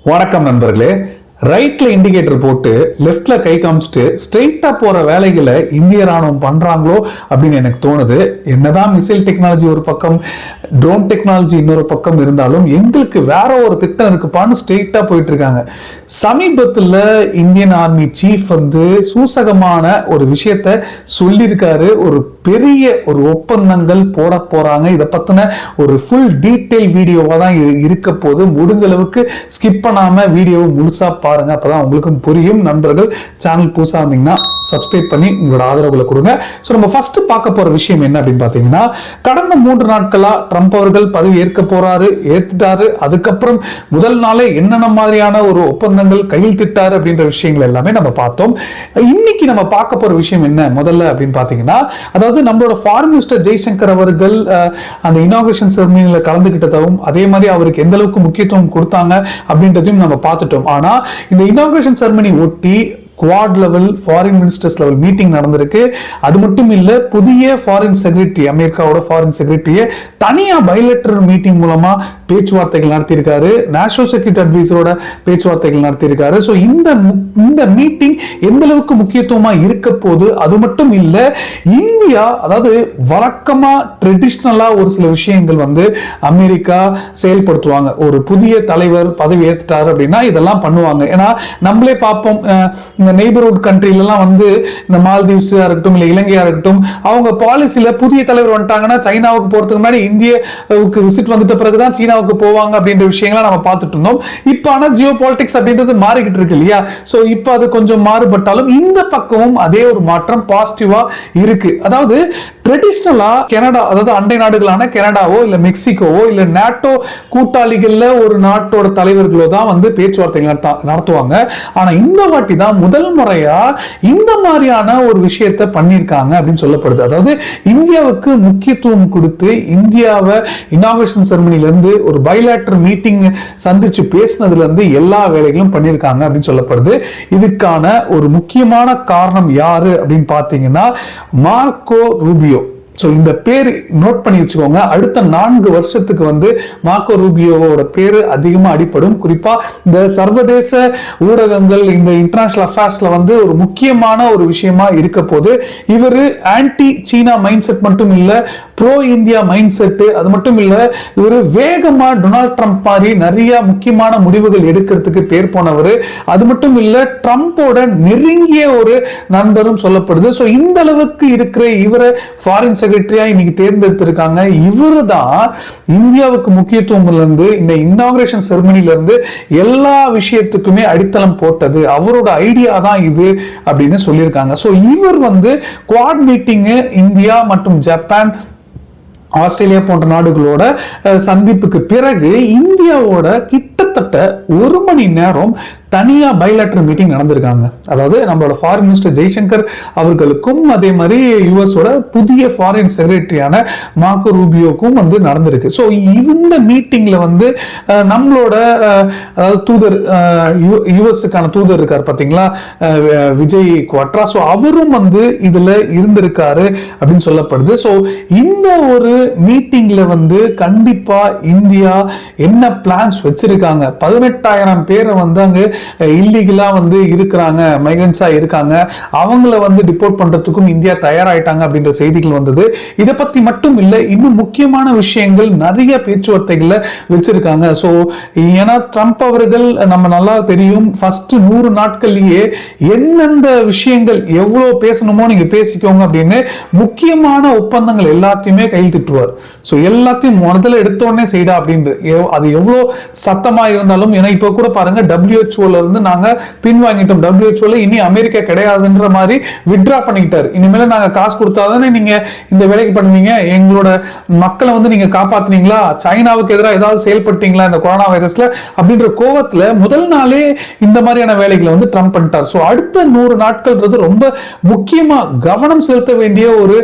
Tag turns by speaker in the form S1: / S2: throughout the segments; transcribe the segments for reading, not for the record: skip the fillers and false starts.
S1: வணக்கம் நண்பர்களே. ரைட்ல இண்டிகேட்டர் போட்டு லெஃப்ட்ல கை காமிச்சிட்டு ஸ்ட்ரெயிட்டா போற வேலைகளை இந்திய ராணுவம் பண்றாங்களோ அப்படின்னு எனக்கு தோணுது. என்னதான் மிசைல் டெக்னாலஜி ஒரு பக்கம், ட்ரோன் டெக்னாலஜி இன்னொரு பக்கம் இருந்தாலும் எங்களுக்கு வேற ஒரு திட்டம் இருக்குப்பான்னு ஸ்ட்ரெயிட்டா போயிட்டு இருக்காங்க. சமீபத்துல இந்தியன் ஆர்மி சீஃப் சூசகமான ஒரு விஷயத்த சொல்லியிருக்காரு. ஒரு பெரிய ஒரு ஒப்பந்தங்கள் போட போறாங்க. இதை பத்தின ஒரு ஃபுல் டீடைல் வீடியோவா தான் இருக்க போது. முடிஞ்ச அளவுக்கு ஸ்கிப் பண்ணாம வீடியோவை முழுசா பாருங்க, அப்பதான் உங்களுக்கும் புரியும். நண்பர்கள் சேனல் புதுசா இருந்தீங்கன்னா சப்ஸ்கிரைப் பண்ணி உங்களோட ஆதரவுகளை கொடுங்க. சோ நம்ம ஃபர்ஸ்ட் பார்க்க போற விஷயம் என்ன அப்படின்னு பாத்தீங்கன்னா, கடந்த 3 நாட்களா ட்ரம்ப் அவர்கள் பதவி ஏற்க போறாரு, ஏத்துட்டாரு. அதுக்கப்புறம் முதல் நாளே என்னென்ன மாதிரியான ஒரு ஒப்பந்தங்கள் கையெழுத்திட்டாரு அப்படின்ற விஷயங்கள் எல்லாமே நம்ம பார்த்தோம். இன்னைக்கு நம்ம பார்க்க போற விஷயம் என்ன முதல்ல அப்படின்னு பாத்தீங்கன்னா, அதாவது நம்மளோட ஃபாரின் மினிஸ்டர் ஜெய்சங்கர் அவர்கள் அந்த இனாகுரேஷன் செரமனியில கலந்துகிட்டதும், அதே மாதிரி அவருக்கு எந்த அளவுக்கு முக்கியத்துவம் கொடுத்தாங்க அப்படின்றதையும் நம்ம பார்த்துட்டோம். ஆனா இந்த இனாகுரேஷன் செரமனி ஒட்டி quad level foreign ministers level meeting நடந்திருக்கு. அது மட்டும் இல்ல, புதிய ஃபாரின் செக்ரட்டரி, அமெரிக்காவோட ஃபாரின் செக்ரட்டரியை தனியா பைலேட்டரல் மீட்டிங் மூலமா பேச்சுவார்த்தைகள் நடத்தியிருக்காரு. நேஷனல் செக்யூரிட்டி அட்வைசரோட பேச்சுவார்த்தைகள் நடத்தியிருக்காரு. ஸோ இந்த மீட்டிங் எந்த அளவுக்கு முக்கியத்துவமா இருக்க போது. அது மட்டும் இல்ல, இந்தியா அதாவது வழக்கமா ட்ரெடிஷ்னலா ஒரு சில விஷயங்கள் அமெரிக்கா செயல்படுத்துவாங்க. ஒரு புதிய தலைவர் பதவி ஏற்றுட்டாரு அப்படின்னா இதெல்லாம் பண்ணுவாங்க. ஏன்னா நம்மளே பார்ப்போம், நெய்பர்ஹுட் கண்ட்ரிலாம் இந்த மால்தீவ்ஸா இருக்கட்டும் இல்ல இலங்கையா இருக்கட்டும், அவங்க பாலிசியில புதிய தலைவர் வந்துட்டாங்கன்னா சைனாவுக்கு போறதுக்கு முன்னாடி இந்தியாவுக்கு விசிட் வந்துட்ட பிறகுதான் சீனாவுக்கு போவாங்க அப்படின்ற விஷயங்களை நம்ம பார்த்துட்டு இருந்தோம். இப்ப ஆனா ஜியோ பாலிடிக்ஸ் அப்படின்றது மாறிக்கிட்டு இருக்கு இல்லையா? சோ இப்ப அது கொஞ்சம் மாறுபட்டாலும் இந்த பக்கமும் அதே ஒரு மாற்றம் பாசிட்டிவா இருக்கு. அதாவது ட்ரெடிஷ்னலா கனடா, அதாவது அண்டை நாடுகளான கனடாவோ இல்ல மெக்சிகோவோ இல்ல நாட்டோ கூட்டாளிகள்ல ஒரு நாட்டோட தலைவர்களோ தான் பேச்சுவார்த்தைகள் நடத்துவாங்க. ஆனா இந்த வாட்டி தான் முதல் முறையா இந்த மாதிரியான ஒரு விஷயத்தை பண்ணிருக்காங்க அப்படின்னு சொல்லப்படுது. அதாவது இந்தியாவுக்கு முக்கியத்துவம் கொடுத்து இந்தியாவை இனாகுரேஷன் செரமனில இருந்து ஒரு பைலேட்டரல் மீட்டிங் சந்திச்சு பேசினதுல இருந்து எல்லா வேலைகளும் பண்ணிருக்காங்க அப்படின்னு சொல்லப்படுது. இதுக்கான ஒரு முக்கியமான காரணம் யாரு அப்படின்னு பாத்தீங்கன்னா மார்க்கோ ரூபியோ. இந்த பேர் நோட் பண்ணி வச்சுக்கோங்க. அடுத்த 4 வருஷத்துக்கு மார்க்கோ ரூபியோவோட பேரு அதிகமா அடிப்படும். குறிப்பா இந்த சர்வதேச ஊடகங்கள், இந்த இன்டர்நேஷனல் அஃபேர்ஸ்ல ஒரு முக்கியமான ஒரு விஷயமா இருக்க போது. இவரு ஆன்டி சீனா மைண்ட் செட் மட்டும் இல்ல, ப்ரோ இந்தியா மைண்ட் செட். அது மட்டும் இல்ல, இவரு வேகமா டொனால்ட் ட்ரம்ப் மாதிரி நிறைய முக்கியமான முடிவுகள் எடுக்கிறதுக்கு பேர் போனவர். அது மட்டும் இல்ல, ட்ரம்போட நெருங்கிய ஒரு நண்பரும் சொல்லப்படுது. சோ இந்த அளவுக்கு இருக்கிற இவரை ஃபாரின் செக்ரட்டரியா இன்னைக்கு தேர்ந்தெடுத்திருக்காங்க. இவரு தான் இந்தியாவுக்கு முக்கியத்துவம் இருந்து இந்த இனாகுரேஷன் செரமனில இருந்து எல்லா விஷயத்துக்குமே அடித்தளம் போட்டது. அவரோட ஐடியா தான் இது அப்படின்னு சொல்லியிருக்காங்க. சோ இவர் குவாட் மீட்டிங் இந்தியா மற்றும் ஜப்பான், ஆஸ்திரேலியா போன்ற நாடுகளோட சந்திப்புக்கு பிறகு இந்தியாவோட கிட்டத்தட்ட 1 மணி நேரம் தனியா பைலேட்டரல் மீட்டிங் நடந்திருக்காங்க. அதாவது நம்மளோட ஃபாரின் மினிஸ்டர் ஜெய்சங்கர் அவர்களுக்கும் அதே மாதிரி யுஎஸோட புதிய ஃபாரின் செக்ரட்டரியான மார்க்கோ ரூபியோக்கும் நடந்திருக்கு. ஸோ இந்த மீட்டிங்ல நம்மளோட அதாவது தூதர், யுஎஸ்க்கான தூதர் இருக்கார் பாத்தீங்களா, விஜய் குவாட்ரா. ஸோ அவரும் இதுல இருந்திருக்காரு அப்படின்னு சொல்லப்படுது. ஸோ இந்த ஒரு மீட்டிங்ல கண்டிப்பா இந்தியா என்ன பிளான்ஸ் வச்சிருக்காங்க, 18,000 பேரை அங்க இல்லீகலா இருக்கிறாங்க, மைக்ரன்ஸா இருக்காங்க, அவங்கள டிபோர்ட் பண்றதுக்கும் இந்தியா தயாராயிட்டாங்க அப்படின்ற செய்திகள் வந்தது. இதை பத்தி மட்டும் இல்ல, இன்னும் முக்கியமான விஷயங்கள் நிறைய பேச்சுவார்த்தைகளை வச்சிருக்காங்க. சோ ஏன்னா ட்ரம்ப் அவர்கள் நம்ம நல்லா தெரியும், ஃபர்ஸ்ட் 100 நாட்கள்லயே எந்தெந்த விஷயங்கள் எவ்வளவு பேசணுமோ நீங்க பேசிக்கோங்க அப்படின்னு முக்கியமான ஒப்பந்தங்கள் எல்லாத்தையுமே கையெழுத்திட்டுவார். சோ எல்லாத்தையும் முதல்ல எடுத்த உடனே செய்டா அப்படின்னு. அது எவ்வளவு சத்தமா இருந்தாலும், ஏன்னா இப்ப கூட பாருங்க WHO இருந்து நாங்க பின்வாங்கிட்டோம், WHO இனி அமெரிக்கா கிடையாதுன்ற மாதிரி வித்ட்ரா பண்ணிக்கிட்டாரு. இனிமேல நாங்க காசு கொடுத்தாதானே நீங்க இந்த வேலைக்கு பண்ணுவீங்க, எங்களோட மக்களை நீங்க காப்பாத்துனீங்களா, சைனாவுக்கு எதிராக ஏதாவது செயல்பட்டீங்களா இந்த கொரோனா வைரஸ்ல அப்படின்ற கோவத்துல முதல் நாளே இந்த மாதிரியான வேலைகளை ட்ரம்ப் பண்ணிட்டார். சோ அடுத்த 100 நாட்கள்ன்றது ரொம்ப முக்கியமா கவனம் செலுத்த வேண்டிய ஒரு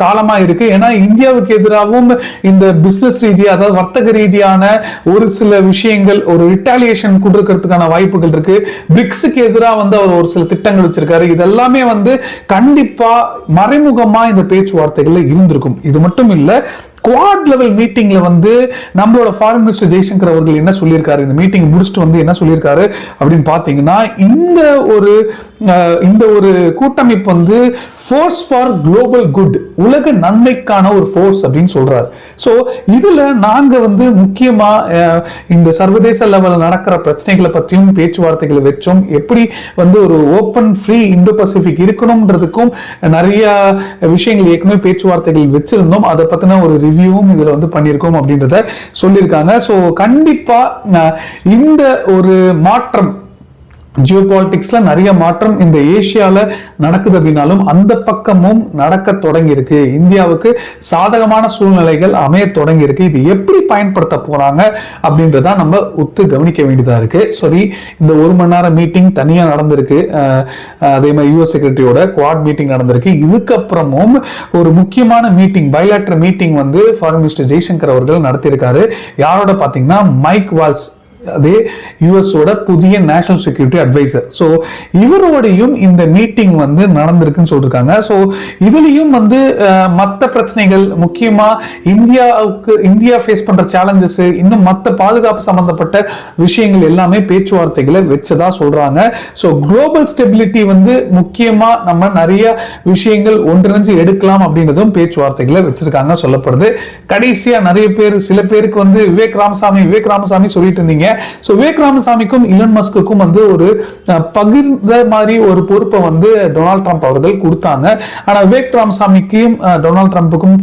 S1: காலமா இருக்கு. ஏன்னா இந்தியாவுக்கு எதிராகவும் இந்த பிசினஸ் ரீதியா, அதாவது வர்த்தக ரீதியான ஒரு சில விஷயங்கள், ஒரு ரிட்டாலியேஷன் கொடுக்கறதுக்கான வாய்ப்புகள் இருக்கு. பிரிக்ஸுக்கு எதிராக அவர் ஒரு சில திட்டங்கள் வச்சிருக்காரு. இதெல்லாமே கண்டிப்பா மறைமுகமா இந்த பேச்சுவார்த்தைகள் இருந்திருக்கும். இது மட்டும் இல்ல, குவாட் லெவல் மீட்டிங்ல வந்து நம்மளோட ஃபாரின் மினிஸ்டர் ஜெய்சங்கர் அவர்கள் என்ன சொல்லியிருக்காரு, இந்த மீட்டிங் முடிச்சுட்டு வந்து என்ன சொல்லியிருக்காரு அப்படின்னு பாத்தீங்கன்னா, இந்த ஒரு கூட்டமைப்பு வந்து ஃபோர்ஸ் ஃபார் குளோபல் குட், உலக நன்மைக்கான ஒரு ஃபோர்ஸ் அப்படின்னு சொல்றாரு. சோ இதுல நாங்க வந்து முக்கியமா இந்த சர்வதேச லெவலில் நடக்கிற பிரச்சனைகளை பற்றியும் பேச்சுவார்த்தைகளை வச்சோம். எப்படி வந்து ஒரு ஓப்பன் ஃப்ரீ இந்தோ பசிபிக் இருக்கணும்ன்றதுக்கும் நிறைய விஷயங்கள் ஏற்கனவே பேச்சுவார்த்தைகள் வச்சிருந்தோம். அதை பத்தின ஒரு ரிவ்யூவும் இதுல வந்து பண்ணியிருக்கோம் அப்படின்றத சொல்லியிருக்காங்க. சோ கண்டிப்பா இந்த ஒரு மாற்றம், ஜியோபாலிட்டிக்ஸ்ல நிறைய மாற்றம் இந்த ஏசியால நடக்குது அப்படின்னாலும் அந்த பக்கமும் நடக்க தொடங்கி இருக்கு. இந்தியாவுக்கு சாதகமான சூழ்நிலைகள் அமைய தொடங்கி இருக்கு. இது எப்படி பயன்படுத்த போறாங்க அப்படின்றத நம்ம ஒத்து கவனிக்க வேண்டியதா இருக்கு. சரி, இந்த 1 மணி நேரம் மீட்டிங் தனியா நடந்திருக்கு. அதே மாதிரி யூஎஸ் செக்ரட்டரியோட குவாட் மீட்டிங் நடந்திருக்கு. இதுக்கப்புறமும் ஒரு முக்கியமான மீட்டிங், பைலேட்டரல் மீட்டிங் வந்து ஃபாரின் மினிஸ்டர் ஜெய்சங்கர் அவர்கள் நடத்தியிருக்காரு. யாரோட பாத்தீங்கன்னா மைக் வால்ஸ், அதே யுஎஸோட புதிய நேஷனல் செக்யூரிட்டி அட்வைசர். ஸோ இவரோடையும் இந்த மீட்டிங் வந்து நடந்திருக்குன்னு சொல்லிருக்காங்க. ஸோ இதுலயும் வந்து மற்ற பிரச்சனைகள், முக்கியமா இந்தியா ஃபேஸ் பண்ற சேலஞ்சஸ், இன்னும் மற்ற பாதுகாப்பு சம்பந்தப்பட்ட விஷயங்கள் எல்லாமே பேச்சுவார்த்தைகளை வச்சதா சொல்றாங்க. ஸோ குளோபல் ஸ்டெபிலிட்டி வந்து முக்கியமா நம்ம நிறைய விஷயங்கள் ஒன்றிணைஞ்சு எடுக்கலாம் அப்படின்றதும் பேச்சுவார்த்தைகளை வச்சிருக்காங்க சொல்லப்படுது. கடைசியா நிறைய பேர், சில பேருக்கு வந்து விவேக் ராமசாமி சொல்லிட்டு இருந்தீங்க. விவேக் ராமசாமிக்கும் இலன் மஸ்குக்கும் வந்து ஒரு பகிர்ந்த மாதிரி ஒரு பொறுப்பை வந்து டொனால்ட் ட்ரம்ப் அவர்கள் கொடுத்தாங்க. ஆனா விவேக் ராமசாமிக்கும் டொனால்ட் ட்ரம்ப்புக்கும்,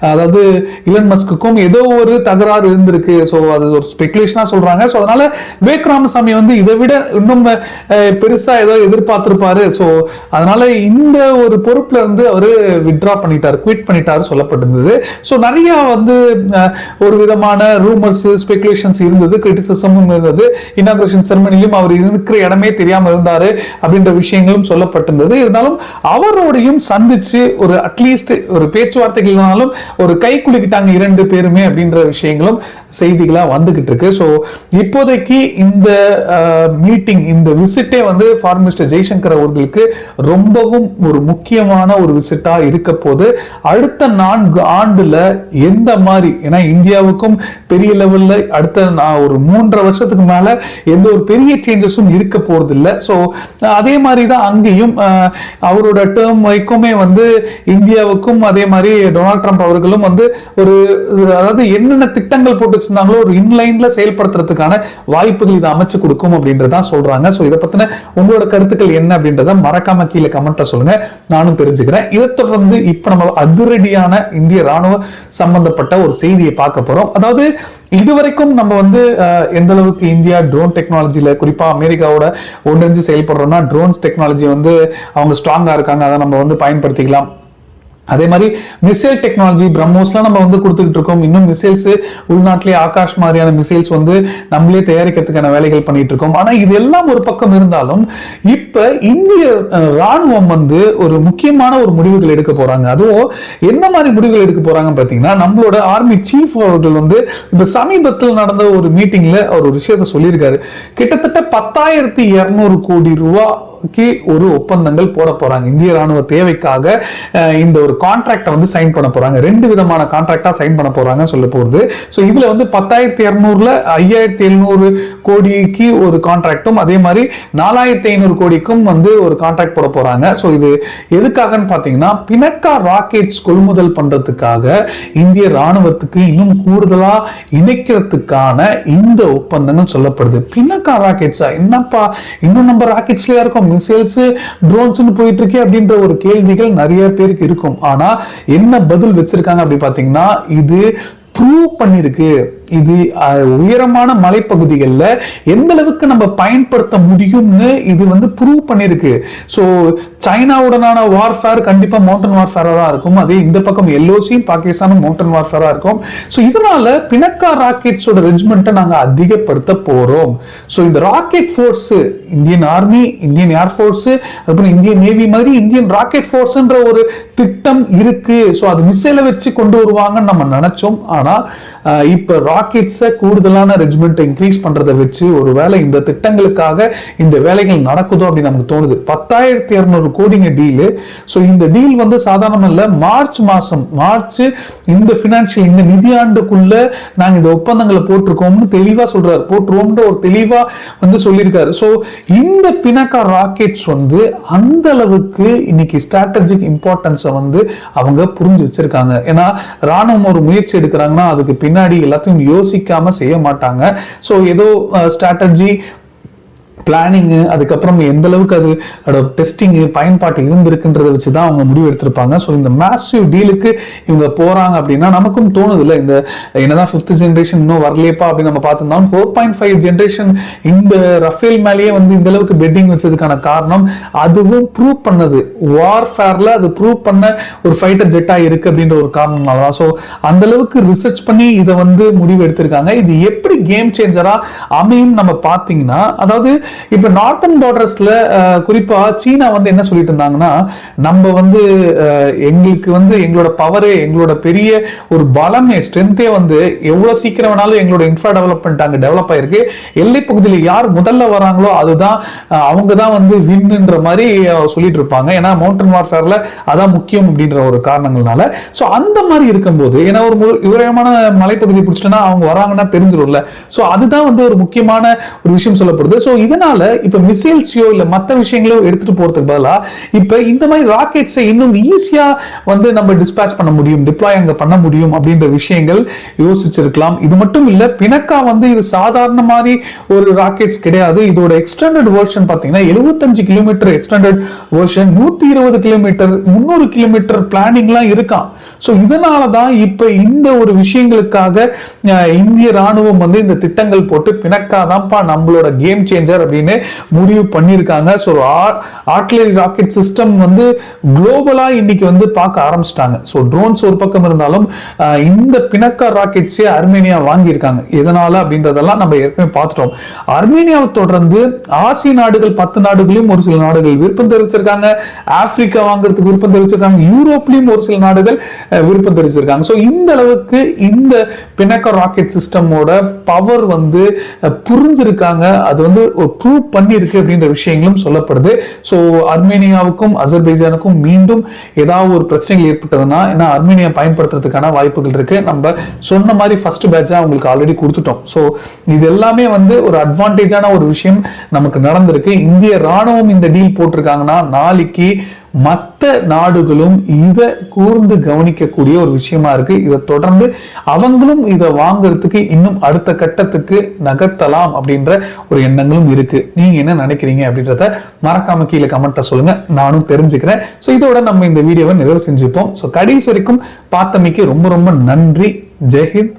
S1: அதாவது இலன் மஸ்குக்கும் ஏதோ ஒரு தகராறு இருந்திருக்கு. சோ அது ஒரு ஸ்பெகுலேஷனா சொல்றாங்க. சோ அதனால விவேக் ராமசாமி வந்து இதை விட இன்னும் பெருசா ஏதோ எதிர்பார்த்திருப்பாரு. சோ அதனால இந்த ஒரு பொறுப்புல இருந்து அவரு வித்ட்ரா பண்ணிட்டாரு, குவிட் பண்ணிட்டாரு சொல்லப்பட்டிருந்தது. சோ நிறைய வந்து ஒரு விதமான ரூமர்ஸ், ஸ்பெகுலேஷன்ஸ் இருந்தது, கிரிட்டிசிசம் இருந்தது. இனாகுரேஷன் செரமனிலும் அவர் இருக்கிற இடமே தெரியாம இருந்தாரு அப்படின்ற விஷயங்களும் சொல்லப்பட்டிருந்தது. இருந்தாலும் அவரோடையும் சந்திச்சு ஒரு அட்லீஸ்ட் ஒரு பேச்சுவார்த்தைகள்னாலும் ஒரு கை குலுக்கிட்டாங்க 2 பேருமே அப்படின்ற விஷயங்களும் செய்திகளா வந்துகிட்டு இருக்கு. சோ இப்போதைக்கு இந்த மீட்டிங், இந்த விசிட்டே வந்து ஃபாரின் மினிஸ்டர் ஜெய்சங்கர் அவர்களுக்கு ரொம்பவும் ஒரு முக்கியமான ஒரு விசிட்டா இருக்க போது. அடுத்த 4 ஆண்டுல எந்த மாதிரி, ஏன்னா இந்தியாவுக்கும் பெரிய லெவல்ல அடுத்த ஒரு 3.5 வருஷத்துக்கு மேல எந்த ஒரு பெரிய சேஞ்சஸும் இருக்க போறது இல்லை. சோ அதே மாதிரிதான் அங்கேயும் அவரோட டேர்ம் வைக்குமே வந்து இந்தியாவுக்கும் அதே மாதிரி டொனால்ட் ட்ரம்ப் அவர்களும் வந்து ஒரு, அதாவது என்னென்ன திட்டங்கள் போட்டு வச்சிருந்தாங்களோ ஒரு இன்லைன்ல செயல்படுத்துறதுக்கான வாய்ப்புகள் இதை அமைச்சு கொடுக்கும் அப்படின்றதான் சொல்றாங்க. சோ இதை பத்தின உங்களோட கருத்துக்கள் என்ன அப்படின்றத மறக்காம கீழே கமெண்ட்ல சொல்லுங்க, நானும் தெரிஞ்சுக்கிறேன். இதை தொடர்ந்து இப்ப நம்ம அதிரடியான இந்திய ராணுவ சம்பந்தப்பட்ட ஒரு செய்தியை பார்க்க போறோம். அதாவது இதுவரைக்கும் நம்ம வந்து எந்த அளவுக்கு இந்தியா ட்ரோன் டெக்னாலஜில, குறிப்பா அமெரிக்காவோட ஒன்றிணைஞ்சு செயல்படுறோம்னா, ட்ரோன்ஸ் டெக்னாலஜி வந்து அவங்க ஸ்ட்ராங்கா இருக்காங்க, அதை நம்ம வந்து பயன்படுத்திக்கலாம். அதே மாதிரி மிசைல் டெக்னாலஜி பிரம்மோஸ்லாம் நம்ம வந்து கொடுத்துக்கிட்டு இருக்கோம். இன்னும் மிசைல்ஸ் உள்நாட்டிலே ஆகாஷ் மாதிரியான மிசைல்ஸ் வந்து நம்மளே தயாரிக்கிறதுக்கான வேலைகள் பண்ணிட்டு இருக்கோம். ஆனா இது எல்லாம் ஒரு பக்கம் இருந்தாலும் இப்ப இந்திய ராணுவம் வந்து ஒரு முக்கியமான ஒரு முடிவுகள் எடுக்க போறாங்க. அதுவும் என்ன மாதிரி முடிவுகள் எடுக்க போறாங்க பாத்தீங்கன்னா, நம்மளோட ஆர்மி சீஃப் அவர்கள் வந்து இப்ப சமீபத்தில் நடந்த ஒரு மீட்டிங்ல அவர் ஒரு விஷயத்த சொல்லியிருக்காரு. கிட்டத்தட்ட 10,200 கோடி ரூபாய் ஒரு ஒப்பந்தங்கள் போட போறாங்க. இந்திய ராணுவ தேவைக்காக இந்த ஒரு கான்ட்ராக்ட் வந்து சைன் பண்ண போறாங்க. 2 விதமான கான்ட்ராக்டா சைன் பண்ண போறாங்க சொல்ல போறது. சோ இதுல வந்து 10,200ல 5,700 கோடிக்கு ஒரு கான்ட்ராக்டும், அதே மாதிரி 4,500 கோடிக்கும் வந்து ஒரு கான்ட்ராக்ட் போட போறாங்க. சோ இது எதுக்காகன்னு பாத்தீங்கன்னா, பினக்கா ராக்கெட்ஸ் கொள்முதல் பண்றதுக்காக இந்திய ராணுவத்துக்கு இன்னும் கூடுதலா இணைக்கிறதுக்கான இந்த ஒப்பந்தங்கள் சொல்லப்படுது. பினக்கா ராக்கெட்ஸா, என்னப்பா இன்னும் நம்ம ராக்கெட்ஸ்லயா இருக்கும், மிசைல்ஸ் ட்ரோன்ஸ் போயிட்டு இருக்கே அப்படின்ற ஒரு கேள்விகள் நிறைய பேருக்கு இருக்கும். ஆனா என்ன பதில் வச்சிருக்காங்க அப்படி பாத்தீங்கன்னா, இது ப்ரூவ் பண்ணிருக்கு. இது உயரமான மலைப்பகுதிகளில் எந்த அளவுக்கு நம்ம பயன்படுத்த முடியும்னு இது வந்து ப்ரூவ் பண்ணிருக்கு. ஸோ சைனாவுடனான வார்ஃபேர் கண்டிப்பா மவுண்டன் வார்ஃபேரா தான் இருக்கும். அதே இந்த பக்கம் எல்ஓசியும் பாகிஸ்தானும் மவுண்டன் வார்ஃபேரா இருக்கும். ஸோ இதனால பினக்கா ராக்கெட்ஸோட ரெஜிமெண்ட்டை நாங்க அதிகப்படுத்த போறோம். ஸோ இந்த rocket force, Indian army, Indian air force, அப்புறம் இந்தியன் நேவி மாதிரி இந்தியன் ராக்கெட் ஃபோர்ஸ்ன்ற ஒரு திட்டம் இருக்கு. ஸோ அது மிசைலை வச்சு கொண்டு வருவாங்கன்னு நம்ம நினைச்சோம். ஆனா இப்ப ராக்கெட்ஸை கூடுதலான ரெஜிமெண்ட் இன்க்ரீஸ் பண்றதை வச்சு ஒருவேளை இந்த திட்டங்களுக்காக இந்த வேலைகள் நடக்குதோ அப்படின்னு நமக்கு தோணுது. 10,200 கோடிங்க டீல். ஸோ இந்த டீல் வந்து சாதாரண இல்ல. மார்ச் இந்த பினான்சியல் இந்த நிதியாண்டுக்குள்ள நாங்க இந்த ஒப்பந்தங்களை போட்டிருக்கோம்னு தெளிவா சொல்றாரு. போட்டுருவோம்ன்ற ஒரு தெளிவா வந்து சொல்லியிருக்காரு. ஸோ இந்த பினாக்கா ராக்கெட்ஸ் வந்து அந்த அளவுக்கு இன்னைக்கு ஸ்ட்ராட்டஜிக் இம்பார்ட்டன்ஸ் வந்து அவங்க புரிஞ்சு வச்சிருக்காங்க. ஏன்னா ராணுவம் ஒரு முயற்சி எடுக்கிறாங்கன்னா அதுக்கு பின்னாடி எல்லாத்தையும் யோசிக்காம செய்ய மாட்டாங்க. சோ ஏதோ ஸ்ட்ராட்டஜி பிளானிங், அதுக்கப்புறம் எந்த அளவுக்கு அது டெஸ்டிங் பயன்பாட்டு இருந்திருக்குன்றதை வச்சுதான் அவங்க முடிவு எடுத்திருப்பாங்க. ஸோ இந்த மேசிவ் டீலுக்கு இவங்க போறாங்க அப்படின்னா நமக்கும் தோணுது இல்லை, இந்த என்னதான் 5th ஜெனரேஷன் இன்னும் வரலையப்பா அப்படின்னு நம்ம பார்த்திருந்தாலும் 4.5 ஜெனரேஷன் இந்த ரஃபேல் மேலேயே வந்து இந்த அளவுக்கு பெட்டிங் வச்சதுக்கான காரணம் அதுவும் ப்ரூவ் பண்ணது. வார்ஃபேர்ல அது ப்ரூவ் பண்ண ஒரு ஃபைட்டர் ஜெட்டா இருக்கு அப்படின்ற ஒரு காரணம்னால தான். ஸோ அந்த அளவுக்கு ரிசர்ச் பண்ணி இதை வந்து முடிவு எடுத்திருக்காங்க. இது எப்படி கேம் சேஞ்சரா அமையும் நம்ம பார்த்தீங்கன்னா, அதாவது இப்ப நார்த்தன் பார்டர்ஸ்ல குறிப்பா சீனா வந்து என்ன சொல்லிட்டு இருந்தாங்கன்னா, நம்ம வந்து எங்களுக்கு வந்து எங்களோட பவரே எங்களோட பெரிய ஒரு பலமே ஸ்ட்ரென்த்தே வந்து எவ்வளவு சீக்கிரம் வேணாலும் எங்களோட இன்ஃப்ரா டெவலப்மெண்ட் அங்க டெவலப் ஆயிருக்கு. எல்லை பகுதியில் யார் முதல்ல வராங்களோ அதுதான் அவங்க தான் வந்து வின்ன்ற மாதிரி சொல்லிட்டு இருப்பாங்க. ஏன்னா மவுண்டன் வார்ஃபேர்ல அதான் முக்கியம் அப்படின்ற ஒரு காரணங்கள்னால. சோ அந்த மாதிரி இருக்கும்போது ஏன்னா ஒரு விவரமான மலைப்பகுதி பிடிச்சிட்டோன்னா அவங்க வராங்கன்னா தெரிஞ்சிடும்ல. சோ அதுதான் வந்து ஒரு முக்கியமான ஒரு விஷயம் சொல்லப்படுது. சோ இதனால இப்ப மிசைல்ஸோ இல்ல மற்ற விஷயங்களோ எடுத்துட்டு போறதுக்கு பதிலா இப்ப இந்த மாதிரி ராக்கெட்ஸை இன்னும் ஈஸியா வந்து நம்ம டிஸ்பேட்ச் பண்ண முடியும், டிப்ளாய் அங்க பண்ண முடியும் அப்படின்ற விஷயங்கள் யோசிச்சிருக்கலாம். இது மட்டும் இல்ல, பினக்கா வந்து இது சாதாரண மாதிரி ஒரு ராக்கெட்ஸ் கிடையாது. இதோட எக்ஸ்டெண்டட் வெர்ஷன் பாத்தீங்கன்னா 75 kilometre extended version, 120 kilometre 300 kilometre பிளானிங்லாம் இருக்கான். சோ இதனாலதான் இப்ப இந்த ஒரு விஷயங்களுக்காக இந்திய ராணுவம் வந்து இந்த திட்டங்கள் போட்டு பினக்கா தான்ப்பா நம்மளோட கேம் சேஞ்சர் அப்படின்னு முடிவு பண்ணிருக்காங்க. சோ ஆர்ட்டிலரி ராக்கெட் சிஸ்டம் வந்து குளோபலா இன்னைக்கு வந்து பார்க்க ஆரம்பிச்சிட்டாங்க. சோ ட்ரோன்ஸ் ஒரு பக்கம் இருந்தாலும் இந்த பினக்கா ராக்கெட்ஸே அர்மேனியா வாங்கி இருக்காங்க. எதனால அப்படின்றதெல்லாம் நம்ம ஏற்கனவே பார்த்துட்டோம். அர்மேனியாவை தொடர்ந்து ஆசிய நாடுகள் 10 நாடுகளையும் ஒரு சில நாடுகள் விருப்பம் தெரிவிச்சிருக்காங்க. ஆப்பிரிக்கா வாங்குறதுக்கு விருப்பம் தெரிவிச்சிருக்காங்க. யூரோப்லயும் ஒரு சில நாடுகள் விருப்பம் தெரிவிச்சிருக்காங்க. சோ இந்த அளவுக்கு இந்த பினக்கா ராக்கெட் சிஸ்டமோட பவர் வந்து புரிஞ்சிருக்காங்க. அது வந்து ப்ரூவ் பண்ணி இருக்கு அப்படின்ற விஷயங்களும் சொல்லப்படுது. சோ அர்மேனியாவுக்கும் அசர்பைஜானுக்கும் மீண்டும் ஏதாவது ஒரு பிரச்சனைகள் ஏற்பட்டதுன்னா, ஏன்னா அர்மேனியா பயன்படுத்துறதுக்கான வாய்ப்புகள் இருக்கு. நம்ம சொன்ன மாதிரி ஃபர்ஸ்ட் பேட்சா அவங்களுக்கு ஆல்ரெடி கொடுத்துட்டோம். சோ இது எல்லாமே வந்து ஒரு அட்வான்டேஜான ஒரு விஷயம் நமக்கு நடந்திருக்கு. இந்திய ராணுவம் இந்த டீல் போட்டிருக்காங்கன்னா நாளைக்கு மற்ற நாடுகளும் இதை கூர்ந்து கவனிக்கக்கூடிய ஒரு விஷயமா இருக்கு. இதை தொடர்ந்து அவங்களும் இதை வாங்குறதுக்கு இன்னும் அடுத்த கட்டத்துக்கு நகர்த்தலாம் அப்படின்ற ஒரு எண்ணங்களும் இருக்கு. நீங்க என்ன நினைக்கிறீங்க அப்படின்றத மறக்காம கீழே கமெண்ட்ல சொல்லுங்க, நானும் தெரிஞ்சுக்கிறேன். சோ இதோட நம்ம இந்த வீடியோவை நிறைவு செஞ்சுப்போம். சோ கடைசி வரைக்கும் பார்த்தமைக்கு ரொம்ப ரொம்ப நன்றி. ஜெய்ஹிந்த்.